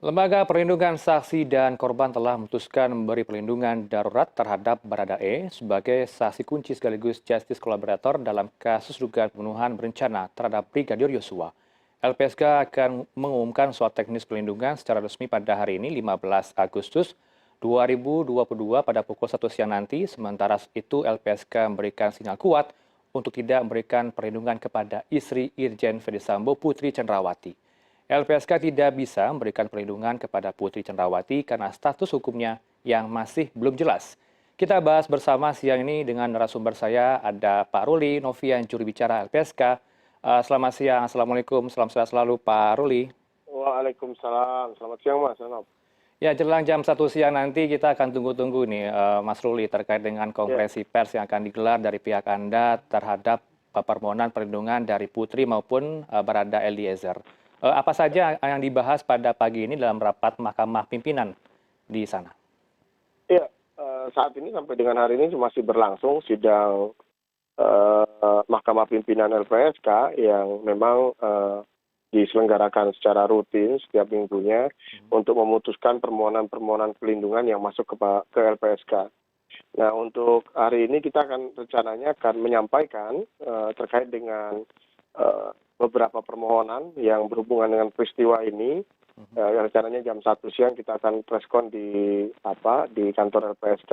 Lembaga Perlindungan Saksi dan Korban telah memutuskan memberi perlindungan darurat terhadap Baradae sebagai saksi kunci sekaligus justice collaborator dalam kasus dugaan pembunuhan berencana terhadap Brigadir Yosua. LPSK akan mengumumkan soal teknis perlindungan secara resmi pada hari ini 15 Agustus 2022 pada pukul 1 siang nanti. Sementara itu LPSK memberikan sinyal kuat untuk tidak memberikan perlindungan kepada istri Irjen Ferdisambo Putri Chandrawati. LPSK tidak bisa memberikan perlindungan kepada Putri Chandrawati karena status hukumnya yang masih belum jelas. Kita bahas bersama siang ini dengan narasumber saya, ada Pak Ruli Novian, juru bicara LPSK. Selamat siang, Assalamualaikum, salam sehat selalu Pak Ruli. Waalaikumsalam, selamat siang Mas. Ya, jelang jam 1 siang nanti kita akan tunggu-tunggu nih Mas Ruli terkait dengan Ya, konferensi pers yang akan digelar dari pihak Anda terhadap permohonan perlindungan dari Putri maupun Barada Eliezer. Apa saja yang dibahas pada pagi ini dalam rapat Mahkamah Pimpinan di sana? ya, saat ini sampai dengan hari ini masih berlangsung sidang Mahkamah Pimpinan LPSK yang memang diselenggarakan secara rutin setiap minggunya untuk memutuskan permohonan-permohonan perlindungan yang masuk ke LPSK. Nah, untuk hari ini kita rencananya akan menyampaikan terkait dengan beberapa permohonan yang berhubungan dengan peristiwa ini. Rencananya jam 1 siang kita akan preskon di kantor LPSK.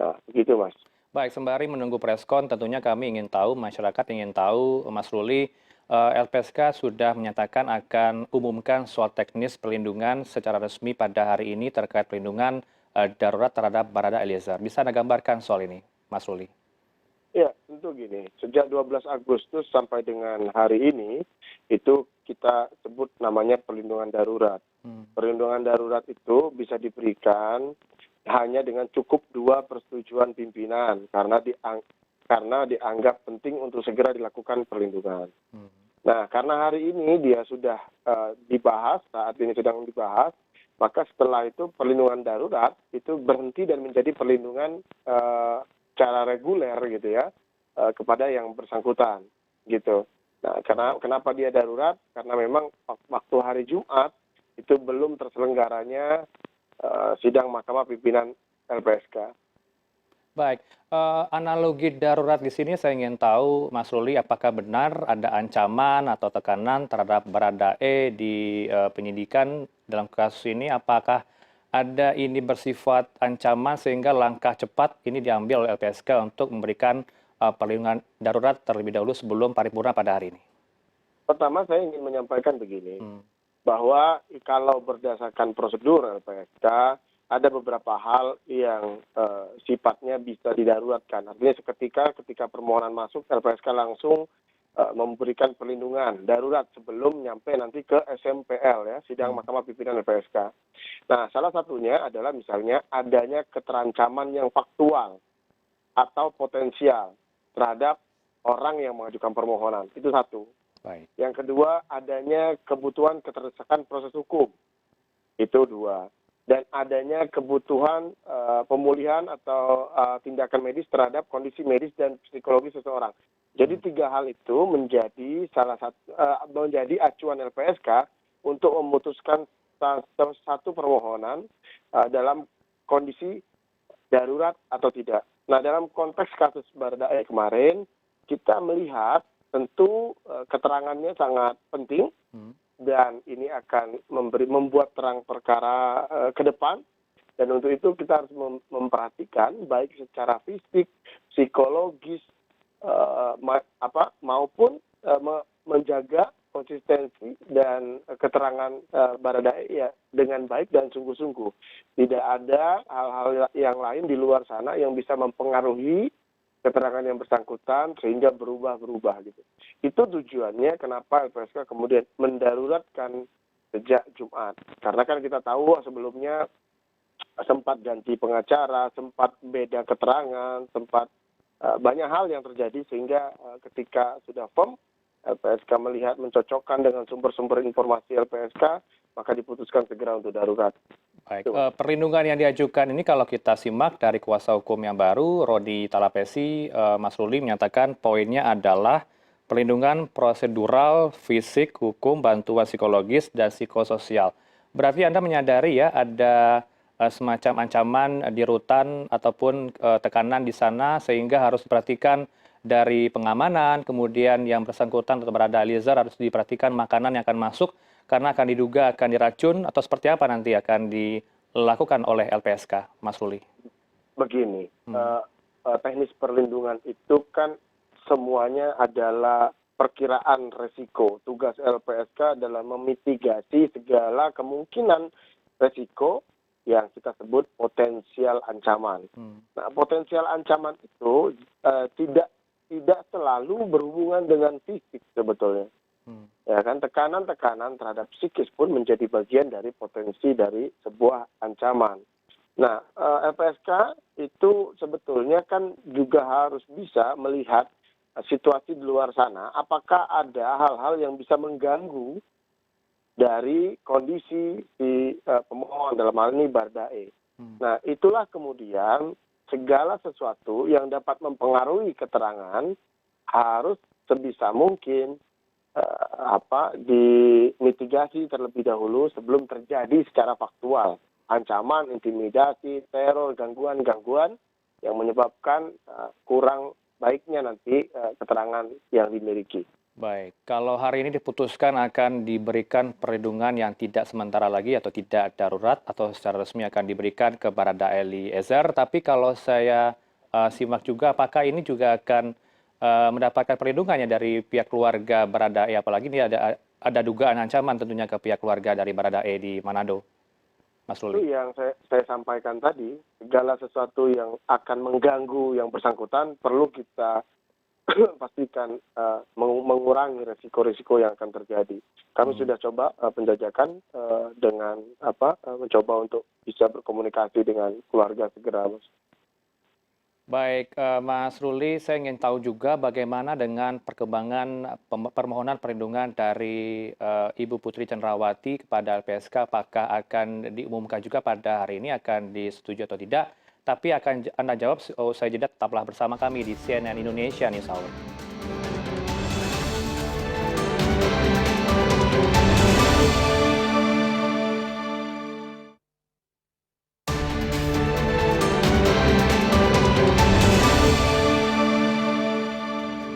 Nah, begitu Mas. Baik, sembari menunggu preskon, tentunya kami ingin tahu, masyarakat ingin tahu, Mas Ruli, LPSK sudah menyatakan akan umumkan soal teknis perlindungan secara resmi pada hari ini terkait perlindungan darurat terhadap Barada Eliezer. Bisa Anda gambarkan soal ini, Mas Ruli? Ya, tentu gini, sejak 12 Agustus sampai dengan hari ini, itu kita sebut namanya perlindungan darurat. Perlindungan darurat itu bisa diberikan hanya dengan cukup 2 persetujuan pimpinan karena dianggap penting untuk segera dilakukan perlindungan. Nah, karena hari ini dia sudah dibahas, saat ini sedang dibahas, maka setelah itu perlindungan darurat itu berhenti dan menjadi perlindungan secara reguler gitu ya, kepada yang bersangkutan gitu. Nah, kenapa dia darurat? Karena memang waktu hari Jumat itu belum terselenggaranya sidang Mahkamah Pimpinan LPSK. Baik, analogi darurat di sini saya ingin tahu, Mas Ruli, apakah benar ada ancaman atau tekanan terhadap Baradae di penyidikan dalam kasus ini? Apakah ada ini bersifat ancaman sehingga langkah cepat ini diambil oleh LPSK untuk memberikan perlindungan darurat terlebih dahulu sebelum paripurna pada hari ini? Pertama saya ingin menyampaikan begini, bahwa kalau berdasarkan prosedur LPSK, ada beberapa hal yang sifatnya bisa didaruratkan. Artinya ketika permohonan masuk, LPSK langsung memberikan perlindungan darurat sebelum nyampe nanti ke SMPL ya, sidang Mahkamah Pimpinan LPSK. Nah, salah satunya adalah misalnya adanya keterancaman yang faktual atau potensial terhadap orang yang mengajukan permohonan. Itu satu. Baik. Yang kedua, adanya kebutuhan keterdesakan proses hukum. Itu 2. Dan adanya kebutuhan pemulihan atau tindakan medis terhadap kondisi medis dan psikologis seseorang. Jadi 3 hal itu menjadi menjadi acuan LPSK untuk memutuskan satu permohonan dalam kondisi darurat atau tidak. Nah, dalam konteks kasus Baradae kemarin, kita melihat tentu keterangannya sangat penting dan ini akan membuat terang perkara ke depan, dan untuk itu kita harus memperhatikan baik secara fisik, psikologis maupun menjaga konsistensi dan keterangan Baradae ya dengan baik dan sungguh-sungguh. Tidak ada hal-hal yang lain di luar sana yang bisa mempengaruhi keterangan yang bersangkutan sehingga berubah-berubah gitu. Itu tujuannya kenapa LPSK kemudian mendaruratkan sejak Jumat. Karena kan kita tahu sebelumnya sempat ganti pengacara, sempat beda keterangan, sempat banyak hal yang terjadi sehingga ketika sudah firm, LPSK melihat mencocokkan dengan sumber-sumber informasi LPSK, maka diputuskan segera untuk darurat. Baik, perlindungan yang diajukan ini kalau kita simak dari kuasa hukum yang baru, Rodi Talapesi, Mas Ruli menyatakan poinnya adalah perlindungan prosedural, fisik, hukum, bantuan psikologis, dan psikososial. Berarti Anda menyadari ya ada semacam ancaman di rutan ataupun tekanan di sana sehingga harus diperhatikan dari pengamanan, kemudian yang bersangkutan atau berada Eliezer harus diperhatikan makanan yang akan masuk karena akan diduga akan diracun atau seperti apa nanti akan dilakukan oleh LPSK, Mas Ruli? Begini, Hmm. teknis perlindungan itu kan semuanya adalah perkiraan resiko. Tugas LPSK adalah memitigasi segala kemungkinan resiko yang kita sebut potensial ancaman. Hmm. Nah, potensial ancaman itu tidak selalu berhubungan dengan fisik sebetulnya. Hmm. Ya kan, tekanan-tekanan terhadap psikis pun menjadi bagian dari potensi dari sebuah ancaman. Nah, LPSK itu sebetulnya kan juga harus bisa melihat situasi di luar sana, apakah ada hal-hal yang bisa mengganggu dari kondisi si pemohon, dalam hal ini Baradae. Hmm. Nah, itulah kemudian segala sesuatu yang dapat mempengaruhi keterangan harus sebisa mungkin dimitigasi terlebih dahulu sebelum terjadi secara faktual ancaman, intimidasi, teror, gangguan-gangguan yang menyebabkan kurang baiknya nanti keterangan yang dimiliki. Baik, kalau hari ini diputuskan akan diberikan perlindungan yang tidak sementara lagi atau tidak darurat atau secara resmi akan diberikan ke Barada Eliezer, tapi kalau saya simak juga apakah ini juga akan mendapatkan perlindungannya dari pihak keluarga Baradae, apalagi ini ada dugaan ancaman tentunya ke pihak keluarga dari Baradae di Manado, Mas Itu Ruli. yang saya sampaikan tadi, segala sesuatu yang akan mengganggu yang bersangkutan perlu kita pastikan mengurangi resiko-resiko yang akan terjadi. Kami Hmm. sudah coba penjajakan dengan mencoba untuk bisa berkomunikasi dengan keluarga segera, Mas. Baik, Mas Ruli, saya ingin tahu juga bagaimana dengan perkembangan permohonan perlindungan dari Ibu Putri Cenrawati kepada LPSK. Apakah akan diumumkan juga pada hari ini, akan disetujui atau tidak? Tapi akan Anda jawab usai jeda, tetaplah bersama kami di CNN Indonesia News Hour.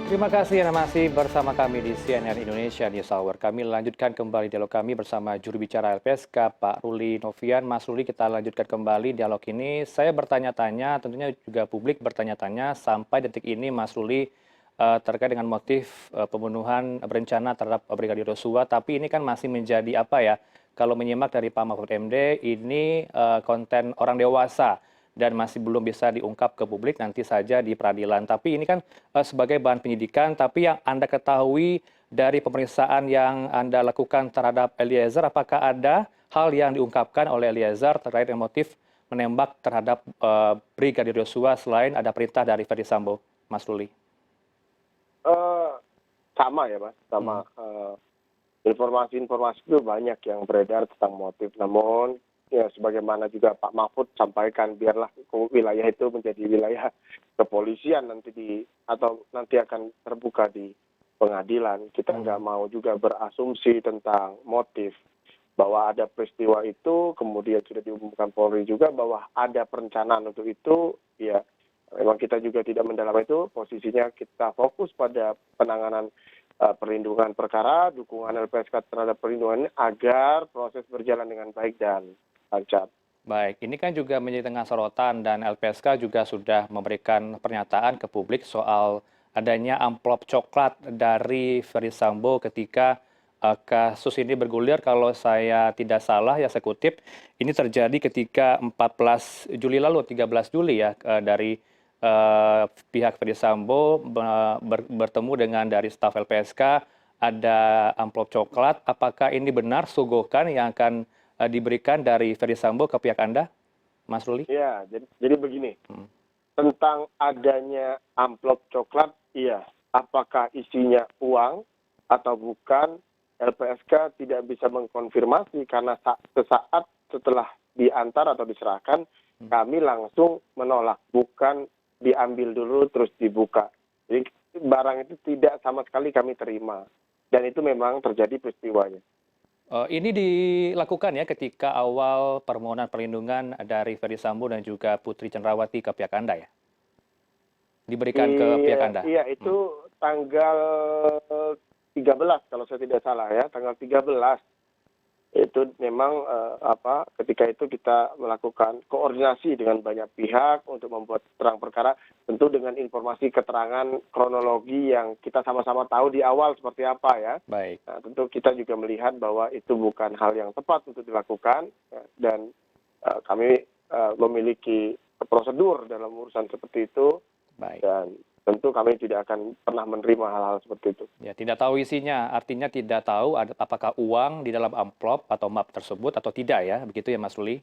Terima kasih Anda masih bersama kami di CNN Indonesia News Hour. Kami lanjutkan kembali dialog kami bersama juru bicara LPSK, Pak Ruli Novian. Mas Ruli, kita lanjutkan kembali dialog ini. Saya bertanya-tanya, tentunya juga publik bertanya-tanya sampai detik ini Mas Ruli terkait dengan motif pembunuhan berencana terhadap Brigadir Yosua. Tapi ini kan masih menjadi apa ya, kalau menyimak dari Pak Mahfud MD, ini konten orang dewasa dan masih belum bisa diungkap ke publik nanti saja di peradilan. Tapi ini kan sebagai bahan penyidikan, tapi yang Anda ketahui dari pemeriksaan yang Anda lakukan terhadap Eliezer, apakah ada hal yang diungkapkan oleh Eliezer terkait dengan motif menembak terhadap Brigadir Yosua selain ada perintah dari Ferdi Sambo, Mas Ruli? Eh, Sama ya, Mas, Hmm. sama informasi-informasi itu banyak yang beredar tentang motif. Namun ya sebagaimana juga Pak Mahfud sampaikan, biarlah wilayah itu menjadi wilayah kepolisian atau nanti akan terbuka di pengadilan. Kita nggak Hmm. mau juga berasumsi tentang motif bahwa ada peristiwa itu, kemudian sudah diumumkan Polri juga bahwa ada perencanaan untuk itu. Ya memang kita juga tidak mendalam itu, posisinya kita fokus pada penanganan perlindungan perkara, dukungan LPSK terhadap perlindungan ini agar proses berjalan dengan baik dan lancar. Baik, ini kan juga menjadi tengah sorotan dan LPSK juga sudah memberikan pernyataan ke publik soal adanya amplop coklat dari Ferdi Sambo ketika kasus ini bergulir. Kalau saya tidak salah, ya saya kutip, ini terjadi ketika 14 Juli lalu, 13 Juli ya, dari pihak Ferdi Sambo bertemu dengan dari staf LPSK, ada amplop coklat. Apakah ini benar sugokan yang akan diberikan dari Ferdi Sambo ke pihak Anda, Mas Ruli? Ya, jadi begini, Hmm. tentang adanya amplop coklat, iya. Apakah isinya uang atau bukan, LPSK tidak bisa mengkonfirmasi karena sesaat setelah diantar atau diserahkan, Hmm. kami langsung menolak, bukan diambil dulu terus dibuka. Jadi barang itu tidak sama sekali kami terima. Dan itu memang terjadi peristiwanya. Ini dilakukan ya ketika awal permohonan perlindungan dari Ferdy Sambo dan juga Putri Cenrawati ke pihak Anda ya? Diberikan ke pihak Iya, Anda? iya Hmm. itu tanggal 13 kalau saya tidak salah ya, tanggal 13 itu memang ketika itu kita melakukan koordinasi dengan banyak pihak untuk membuat terang perkara, tentu dengan informasi keterangan kronologi yang kita sama-sama tahu di awal seperti apa ya. Baik. Nah, tentu kita juga melihat bahwa itu bukan hal yang tepat untuk dilakukan ya, dan kami memiliki prosedur dalam urusan seperti itu Baik. dan tentu kami tidak akan pernah menerima hal-hal seperti itu. Ya, tidak tahu isinya, artinya tidak tahu apakah uang di dalam amplop atau map tersebut atau tidak ya, begitu ya Mas Ruli?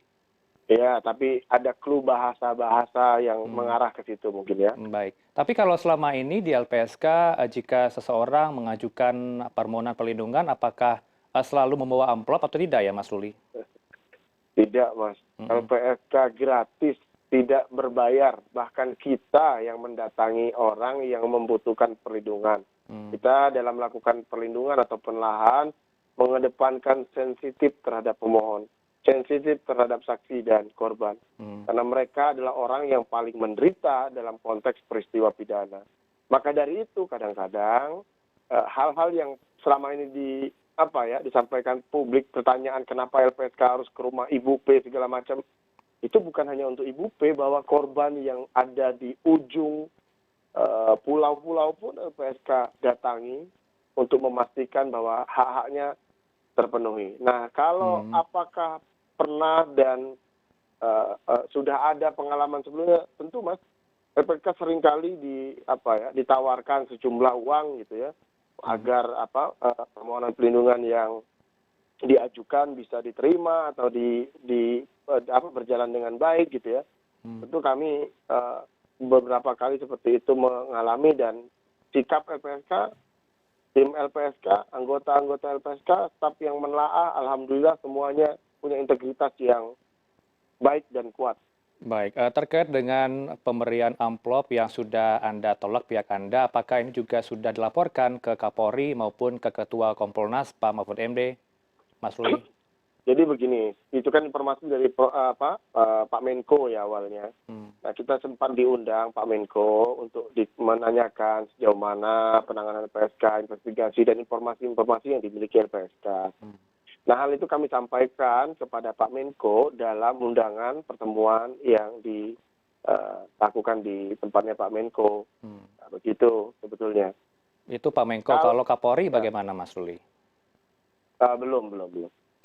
Ya, tapi ada clue bahasa-bahasa yang Hmm. mengarah ke situ mungkin ya. Baik. Tapi kalau selama ini di LPSK, jika seseorang mengajukan permohonan perlindungan, apakah selalu membawa amplop atau tidak ya Mas Ruli? Tidak, Mas. Mm-mm. LPSK gratis, tidak berbayar. Bahkan kita yang mendatangi orang yang membutuhkan perlindungan. Hmm. Kita dalam melakukan perlindungan atau penelahan mengedepankan sensitif terhadap pemohon, sensitif terhadap saksi dan korban. Hmm. Karena mereka adalah orang yang paling menderita dalam konteks peristiwa pidana. Maka dari itu kadang-kadang hal-hal yang selama ini disampaikan publik, pertanyaan kenapa LPSK harus ke rumah Ibu P segala macam, itu bukan hanya untuk Ibu P, bahwa korban yang ada di ujung pulau-pulau pun LPSK datangi untuk memastikan bahwa hak-haknya terpenuhi. Nah, kalau Hmm. apakah pernah dan sudah ada pengalaman sebelumnya, tentu Mas, LPSK seringkali ditawarkan sejumlah uang gitu ya, Hmm. agar permohonan perlindungan yang diajukan bisa diterima atau berjalan dengan baik gitu ya. Hmm. Tentu kami beberapa kali seperti itu mengalami, dan sikap LPSK, tim LPSK, anggota-anggota LPSK, staf yang menelaah, alhamdulillah semuanya punya integritas yang baik dan kuat. Baik, terkait dengan pemberian amplop yang sudah Anda tolak pihak Anda, apakah ini juga sudah dilaporkan ke Kapolri maupun ke Ketua Kompolnas Pak Mahfud MD, Mas Ruli? Jadi begini, itu kan informasi dari Pak Menko ya awalnya. Hmm. Nah, kita sempat diundang Pak Menko untuk menanyakan sejauh mana penanganan LPSK, investigasi, dan informasi-informasi yang dimiliki LPSK. Hmm. Nah, hal itu kami sampaikan kepada Pak Menko dalam undangan pertemuan yang dilakukan di tempatnya Pak Menko. Hmm. Nah, begitu sebetulnya. Itu Pak Menko. Kalau Kalau Kapolri ya, bagaimana, Mas Ruli? belum.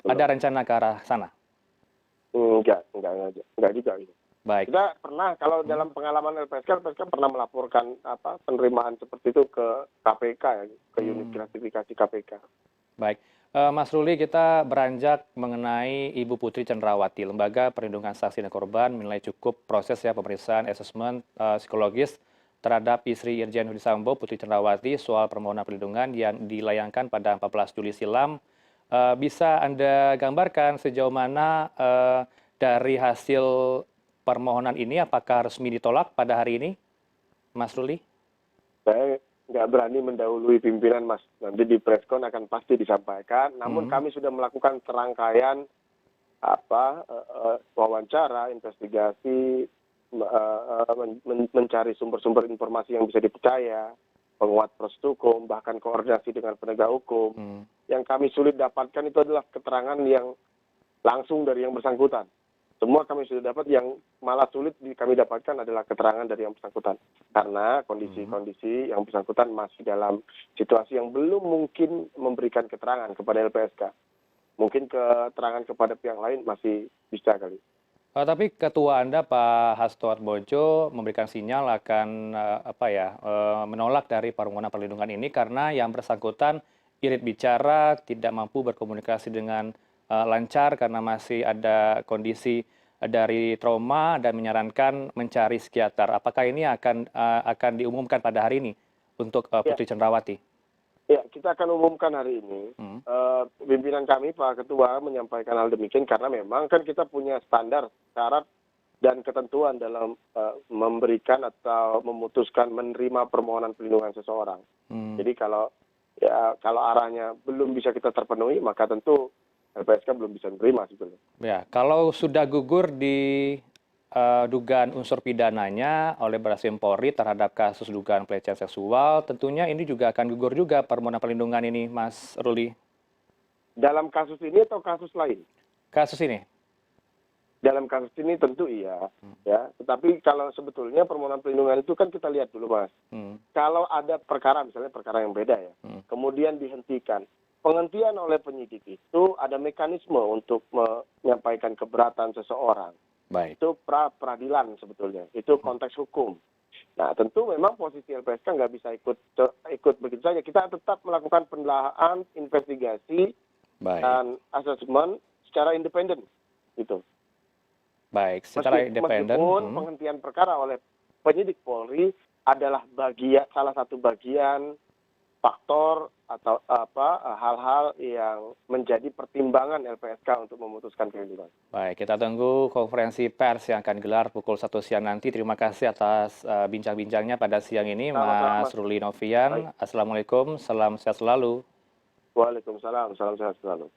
Ada rencana ke arah sana? Enggak juga gitu. Baik. Kita pernah, kalau Hmm. dalam pengalaman LPSK pernah melaporkan penerimaan seperti itu ke KPK ya, ke unit Hmm. gratifikasi KPK. Baik. Mas Ruli, kita beranjak mengenai Ibu Putri Cenrawati. Lembaga Perlindungan Saksi dan Korban menilai cukup proses ya pemeriksaan asesmen psikologis terhadap istri Irjen Verdi Sambo, Putri Cenrawati, soal permohonan perlindungan yang dilayangkan pada 14 Juli silam. Bisa Anda gambarkan sejauh mana dari hasil permohonan ini, apakah resmi ditolak pada hari ini, Mas Ruli? Saya nggak berani mendahului pimpinan, Mas. Nanti di preskon akan pasti disampaikan. Namun Hmm. kami sudah melakukan serangkaian wawancara, investigasi, mencari sumber-sumber informasi yang bisa dipercaya, penguat proses hukum, bahkan koordinasi dengan penegak hukum. Hmm. Yang kami sulit dapatkan itu adalah keterangan yang langsung dari yang bersangkutan. Semua kami sudah dapat, yang malah sulit kami dapatkan adalah keterangan dari yang bersangkutan. Karena kondisi-kondisi yang bersangkutan masih dalam situasi yang belum mungkin memberikan keterangan kepada LPSK. Mungkin keterangan kepada pihak lain masih bisa kali. Tapi ketua Anda Pak Hasto Atmojo memberikan sinyal akan menolak dari permohonan perlindungan ini karena yang bersangkutan irit bicara, tidak mampu berkomunikasi dengan lancar karena masih ada kondisi dari trauma dan menyarankan mencari psikiater. Apakah ini akan diumumkan pada hari ini untuk Ya, Putri Cenrawati? ya, kita akan umumkan hari ini. Hmm. Pimpinan kami, Pak Ketua, menyampaikan hal demikian karena memang kan kita punya standar, syarat, dan ketentuan dalam memberikan atau memutuskan menerima permohonan perlindungan seseorang. Hmm. Jadi kalau arahnya belum bisa kita terpenuhi, maka tentu LPSK belum bisa menerima sebetulnya. Ya, kalau sudah gugur di dugaan unsur pidananya oleh Barreskrim Polri terhadap kasus dugaan pelecehan seksual, tentunya ini juga akan gugur juga permohonan perlindungan ini, Mas Ruli. Dalam kasus ini atau kasus lain? Kasus ini. Dalam kasus ini tentu iya, ya. Tetapi kalau sebetulnya permohonan perlindungan itu kan kita lihat dulu, Mas. Kalau ada perkara, misalnya perkara yang beda ya, kemudian dihentikan. Penghentian oleh penyidik itu ada mekanisme untuk menyampaikan keberatan seseorang. Baik. Itu pra-peradilan sebetulnya, itu konteks hukum. Nah, tentu memang posisi LPSK nggak bisa ikut begitu saja. Kita tetap melakukan pendalaman, investigasi, Baik. dan asesmen secara independen. Gitu. Baik, secara independen. Meskipun penghentian perkara oleh penyidik Polri adalah salah satu bagian faktor atau hal-hal yang menjadi pertimbangan LPSK untuk memutuskan perlindungan. Baik, kita tunggu konferensi pers yang akan gelar pukul 1 siang nanti. Terima kasih atas bincang-bincangnya pada siang ini, Sama-sama, Mas Ruli Novian. Baik. Assalamualaikum, salam sehat selalu. Waalaikumsalam, salam sehat selalu.